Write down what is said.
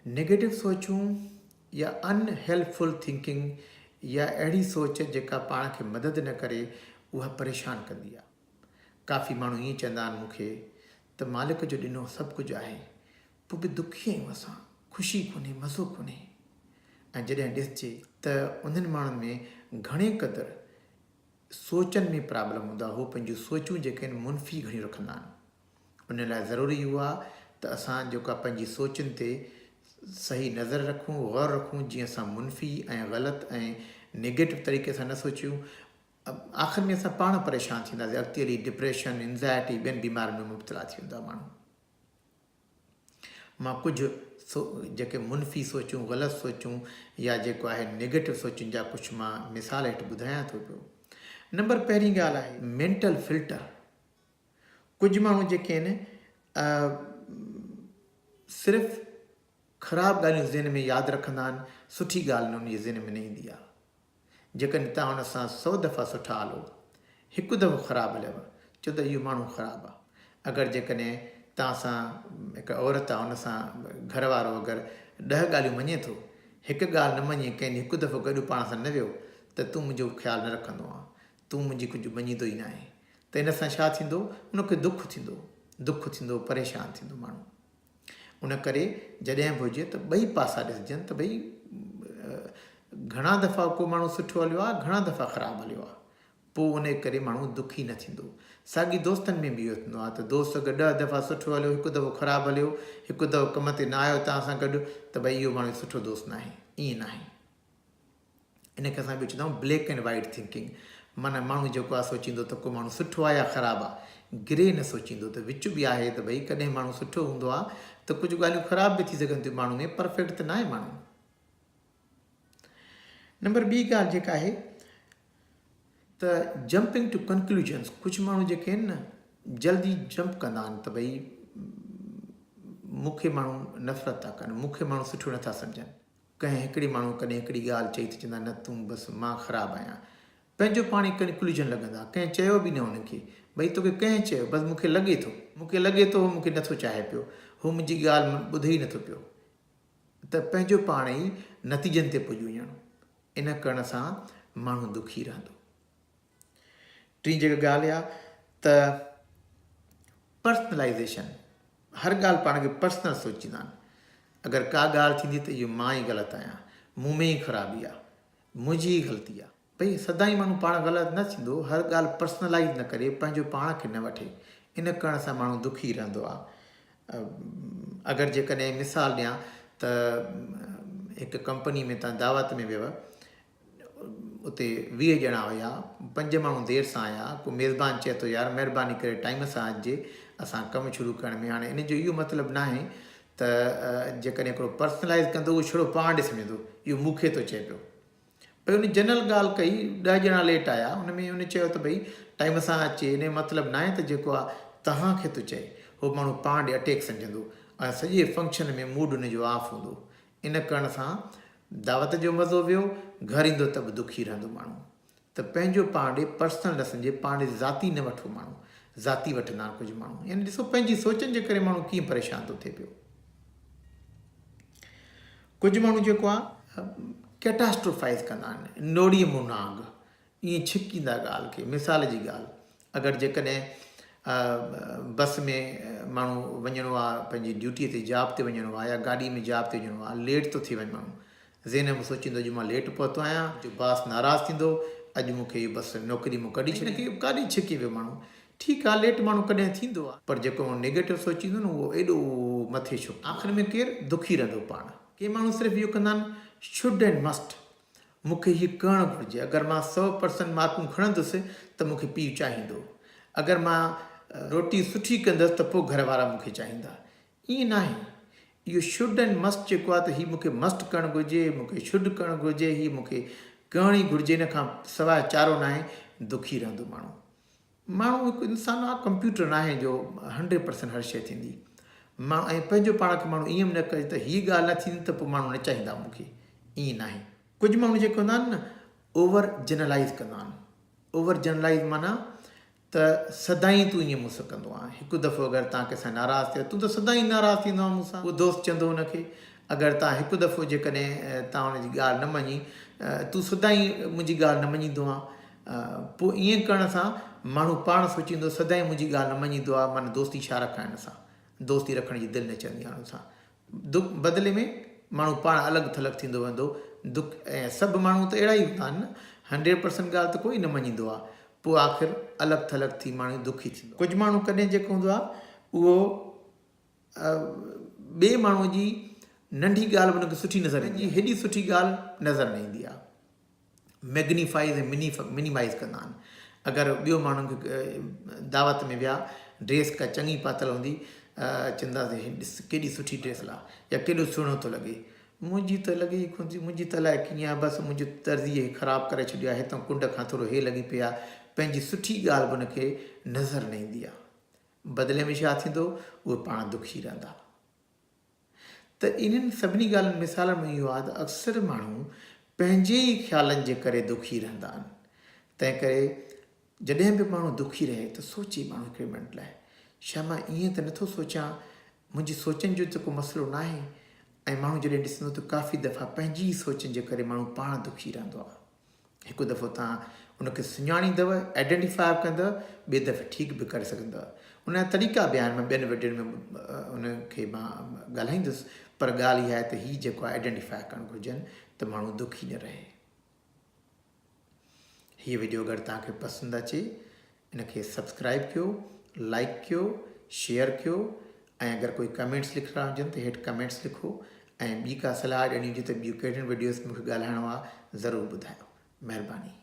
Negative सोचूं या unhelpful thinking या अहिड़ी सोच जेका पाण खे मदद न करे उहा परेशान कंदी आहे। काफ़ी माण्हू ईअं चवंदा आहिनि मूंखे त मालिक जो ॾिनो सभु कुझु आहे, पोइ बि दुखी आहियूं असां, ख़ुशी कोन्हे, मज़ो कोन्हे। ऐं जॾहिं ॾिसजे त उन्हनि माण्हुनि में घणे क़दुरु सोचनि में प्रॉब्लम हूंदा, हू पंहिंजूं सोचूं जेके आहिनि मुनफ़ी घणियूं रखंदा आहिनि। उन लाइ ज़रूरी इहो आहे त असां जेका पंहिंजी सोचुनि ते सही नज़र रखूं, गौर रखूं, जीअं असां मुनफ़ी ऐं ग़लति ऐं नेगेटिव तरीक़े सां न सोचियूं। आख़िर में असां पाण परेशान थींदासीं, अॻिते हली डिप्रेशन, एंज़ाइटी, ॿियनि बीमारियुनि में मुब्तला थी वेंदा माण्हू। मां कुझु जेके मुनफ़ी सोचूं, ग़लति सोचूं या जेको आहे नेगेटिव सोचुनि जा कुझु मां मिसाल हेठि ॿुधायां थो पियो। नंबर पहिरीं ॻाल्हि आहे मेंटल फिल्टर। कुझु माण्हू जेके आहिनि सिर्फ़ु ख़राबु ॻाल्हियूं ज़हन में यादि रखंदा आहिनि, सुठी ॻाल्हि न उनजी ज़हन में न ईंदी आहे। जेकॾहिं तव्हां हुन सां 100 दफ़ा सुठा हलो, हिकु दफ़ो ख़राबु हलियव, छो त इहो माण्हू ख़राबु आहे। अगरि जेकॾहिं तव्हां सां हिकु औरत आहे, हुन सां घर वारो अगरि 10 ॻाल्हियूं मञे थो, हिकु ॻाल्हि न मञे, कंहिं हिकु दफ़ो गॾु पाण सां न वियो त तूं मुंहिंजो ख़्यालु न रखंदो आहे, तूं मुंहिंजी कुझु मञींदो ई न आहे, त इन सां छा थींदो, उनखे दुखु थींदो, परेशान थींदो माण्हू। उन करे जॾहिं बि हुजे त ॿई पासा ॾिसजनि त भई घणा दफ़ा को माण्हू सुठो हलियो आहे, घणा दफ़ा ख़राबु हलियो आहे, पोइ उन करे माण्हू दुखी न थींदो। साॻी दोस्तनि में बि इहो थींदो आहे त दोस्त अगरि 10 दफ़ा सुठो हलियो, हिकु दफ़ो ख़राबु हलियो, हिकु दफ़ो कम ते न आयो तव्हां सां गॾु, त भई इहो माण्हू सुठो दोस्त न आहे। ईअं न आहे। इनखे असां बि चवंदा आहियूं ब्लैक एंड वाइट थिंकिंग। माना माण्हू जेको आहे सोचींदो त को माण्हू सुठो आहे या ख़राबु आहे, ग्रे न सोचींदो त विच बि आहे, त भई कॾहिं माण्हू सुठो हूंदो आहे त कुझु ॻाल्हियूं ख़राबु बि थी सघनि थियूं माण्हू में, परफेक्ट त न आहे माण्हू। नंबर ॿी ॻाल्हि जेका आहे त जंपिंग टू कंक्लूजन्स। कुझु माण्हू जेके आहिनि न जल्दी जंप कंदा आहिनि त भई मूंखे माण्हू नफ़रत था कनि, मूंखे माण्हू सुठो नथा सम्झनि। कंहिं हिकिड़ी माण्हू कॾहिं हिकिड़ी ॻाल्हि चई त चवंदा न तूं बसि मां ख़राबु आहियां, पंहिंजो पाण ई कंक्लूजन लॻंदा, कंहिं चयो बि न हुनखे, भई तोखे कंहिं चयो, बसि मूंखे लॻे थो हू मूंखे नथो चाहे पियो, हू मुंहिंजी ॻाल्हि ॿुधे ई नथो पियो, त पंहिंजो पाण ई नतीजनि ते पुॼी वञणु। इन करण सां माण्हू दुखी रहंदो। टी जेका ॻाल्हि आहे त पर्सनलाइज़ेशन। हर ॻाल्हि पाण खे पर्सनल सोचींदा आहिनि। अगरि का ॻाल्हि थींदी त इहो मां ई ग़लति आहियां, मूं में ई ख़राबी आहे, मुंहिंजी ई ग़लती आहे। भई सदाईं माण्हू पाण ग़लति न थींदो, हर ॻाल्हि पर्सनलाइज़ न करे, पंहिंजो पाण खे न वठे। इन करण सां माण्हू दुखी रहंदो आहे। अगरि जेकॾहिं मिसाल ॾियां त हिकु कंपनी में तव्हां दावत में वियव, उते 20 ॼणा हुया, 5 माण्हू देरि सां आया, को मेज़बान चए थो यार महिरबानी करे टाइम सां अचिजे, असां कमु शुरू करण में। हाणे इन जो इहो मतिलबु न आहे त जेकॾहिं हिकिड़ो पर्सनलाइज़ कंदो, उहो छड़ो पाण ॾिसी वेंदो, इहो मूंखे थो चए पियो। भई उन जनरल ॻाल्हि कई, 10 ॼणा लेट आया, हुन में उन चयो त भई टाइम सां अचे, इन जो मतिलबु न आहे त जेको आहे तव्हांखे थो चए, उहो माण्हू पाण ॾे अटैक सम्झंदो ऐं सॼे फंक्शन में मूड उनजो ऑफ हूंदो। इन करण सां दावत जो मज़ो वियो, घर ईंदो त बि दुखी रहंदो माण्हू। त पंहिंजो पाण ॾे पर्सनल न सम्झे, पाण ॾे ज़ाती न वठो माण्हू, ज़ाती वठंदा आहिनि कुझु माण्हू। यानी ॾिसो पंहिंजी सोचनि जे करे माण्हू कीअं परेशान थो थिए पियो। कुझु माण्हू जेको आहे कैटास्ट्रोफाइज़ कंदा आहिनि, नोड़ीअ मुंहुं नांग, ईअं छिकींदा ॻाल्हि खे। मिसाल जी ॻाल्हि, अगरि जेकॾहिं बस में माण्हू वञिणो आहे, पंहिंजी ड्यूटीअ ते जॉब ते वञिणो आहे, या गाॾी में जॉब ते वञिणो आहे, लेट थो थी वञे माण्हू, ज़हन में सोचींदो अॼु मां लेट पहुतो आहियां, जो बास नाराज़ थींदो, अॼु मूंखे इहो बस नौकिरी मां कढी छॾी, हिनखे काॾे छिकी वियो माण्हू। ठीकु आहे, लेट माण्हू कॾहिं थींदो आहे, पर जेको नेगेटिव सोचींदो न, उहो एॾो मथे छो, आख़िर में केरु दुखी रहंदो पाण। के माण्हू सिर्फ़ु इहो कंदा आहिनि शुड एंड मस्ट, मूंखे हीअ करणु घुरिजे, अगरि मां 100% मार्कूं खणंदुसि त मूंखे पीउ चाहींदो, अगरि मां रोटी सुठी कंदुसि त पोइ घर वारा मूंखे चाहींदा। ईअं न आहे। इहो शुड एंड मस्ट जेको आहे त हीअ मूंखे मस्ट करणु घुरिजे, मूंखे शुड करणु घुरिजे, हीअ मूंखे करण ई घुरिजे, इन खां सवाइ चारो न आहे, दुखी रहंदो माण्हू। माण्हू हिकु इंसानु आहे, कंप्यूटर न आहे जो 100% हर शइ थींदी। मां ऐं पंहिंजो पाण खे माण्हू ईअं न करे त हीअ ॻाल्हि न थींदी त पोइ माण्हू न चाहींदा मूंखे, ईअं न आहे। कुझु माण्हू जेके हूंदा आहिनि न, ओवर जनरलाइज़ कंदा आहिनि। ओवर जनरलाइज़ माना त सदाईं तूं ईअं मूंसां कंदो आहे। हिकु दफ़ो अगरि तव्हां कंहिंसां नाराज़ थियो, तूं त सदाईं नाराज़ थींदो आहे मूंसां, उहो दोस्त चवंदो हुनखे। अगरि तव्हां हिकु दफ़ो जेकॾहिं तव्हां हुनजी ॻाल्हि न मञी तूं सदाईं मुंहिंजी ॻाल्हि न मञींदो आहे पोइ ईअं करण सां माण्हू पाण सोचींदो सदाईं मुंहिंजी ॻाल्हि न मञींदो आहे माना दोस्ती छा रखां हिन सां दोस्ती रखण जी दिलि न चवंदी आहे हुन सां दुख बदिले में माण्हू पाण अलॻि थलॻि थींदो वेंदो दुख ऐं सभु माण्हू त अहिड़ा ई हूंदा आहिनि न 100% ॻाल्हि त कोई न मञींदो आहे पोइ आख़िर अलॻि थलॻि थी माण्हू दुखी थींदो कुझु माण्हू कॾहिं जेको हूंदो आहे उहो ॿिए माण्हूअ जी नंढी ॻाल्हि बि हुनखे सुठी नज़र ईंदी आहे हेॾी सुठी ॻाल्हि नज़र न ईंदी आहे मैग्नीफाइज़ ऐं मिनिमाइज़ कंदा आहिनि अगरि ॿियो माण्हू खे दावत में विया ड्रेस का चङी पातल हूंदी चवंदासीं ॾिस केॾी सुठी ड्रेस आहे या केॾो सुहिणो थो लॻे मुंहिंजी त लॻे ई कोन थी मुंहिंजी त अलाए कीअं आहे बसि मुंहिंजो तर्ज़ीअ ख़राबु करे छॾियो आहे हितां कुंड खां थोरो हे लॻी पिया पंहिंजी सुठी ॻाल्हि बि हुनखे नज़र न ईंदी आहे बदिले में छा थींदो उहे पाण दुखी रहंदा त इन्हनि सभिनी ॻाल्हियुनि मिसालनि में इहो आहे त अक्सर माण्हू पंहिंजे ई ख़्यालनि जे करे दुखी रहंदा आहिनि तंहिं करे जॾहिं बि माण्हू दुखी रहे त सोचे माण्हू हिकिड़े मिंट लाइ छा मां ईअं त नथो सोचां मुंहिंजी सोचनि जो त को मसइलो न आहे ऐं माण्हू जॾहिं ॾिसंदो त काफ़ी दफ़ा पंहिंजी ई सोचनि जे करे माण्हू पाण दुखी रहंदो आहे हिकु दफ़ो तव्हां उनखे सुञाणींदव आइडेंटिफाई कंदव ॿिए दफ़े ठीकु बि करे सघंदव उन जा तरीक़ा बि आहिनि मां ॿियनि वीडियोनि में उनखे मां ॻाल्हाईंदुसि पर ॻाल्हि इहा आहे त हीअ जेको आहे आइडेंटिफाई करणु घुरिजनि त माण्हू दुखी न रहे हीअ वीडियो अगरि तव्हांखे पसंदि अचे इनखे सब्सक्राइब कयो लाइक कयो शेयर कयो ऐं अगरि कोई कमेंट्स लिखणा हुजनि त हेठि कमेंट्स लिखो ऐं ॿी का सलाह ॾियणी हुजे त ॿियूं कहिड़ियुनि वीडियोज़ मूंखे ॻाल्हाइणो आहे ज़रूरु ॿुधायो महिरबानी